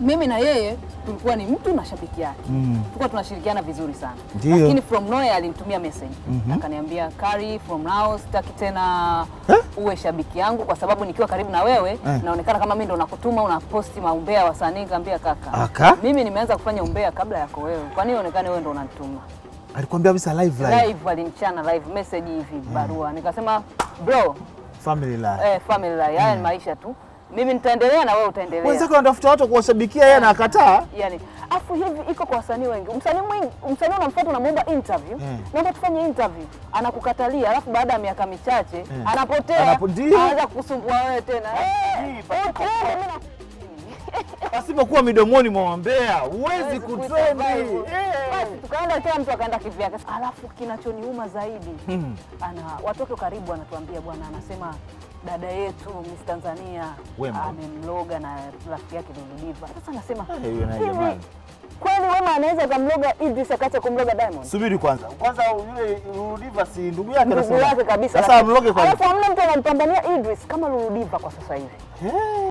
mimi na yeye tulikuwa ni mtu na shabiki yake. Tulikuwa tunashirikiana vizuri sana. Ndiyo. Lakini from nowhere alinitumia message. Akaniambia, "Kari, from now sitaki tena uwe shabiki yangu kwa sababu nikiwa karibu na wewe naonekana kama mimi ndo nakutuma unaposti maumbea wasanii." Nikamwambia, "Kaka, mimi nimeanza kufanya umbea kabla yako wewe. Kwa nini uonekane wewe ndo unanituma?" Alikwambia bisa live? Live alinichana live message hivi barua. Nikasema, "Bro, family life." Family life. Haya ni maisha tu. Mimi nitaendelea na wewe utaendelea. Wenzako wanatafuta watu kuwashabikia yeye na akataa. Yani, afu hivi iko kwa wasanii wengi. Msanii unamfuata unamuomba interview. Naomba tufanye interview. Anakukatalia, alafu baada ya miaka michache anapotea. Anaanza kukusumbua wewe tena. Asipokuwa midomoni mwaombea, huwezi kutrendi. Basi tukaenda kila mtu akaenda kivyake. Alafu kinachoniuma zaidi, watoto karibu anatuambia bwana anasema dada yetu Miss Tanzania amemloga na rafiki yake Luludiva. Sasa anasema kwani Wema anaweza kumloga Idris akaacha kumloga Diamond? Subiri kwanza. Kwanza yule Luludiva si ndugu yake anasema. Ndugu yake kabisa. Sasa amloge kwa. Alafu hamna mtu anampambania Idris kama Luludiva kwa sasa hivi.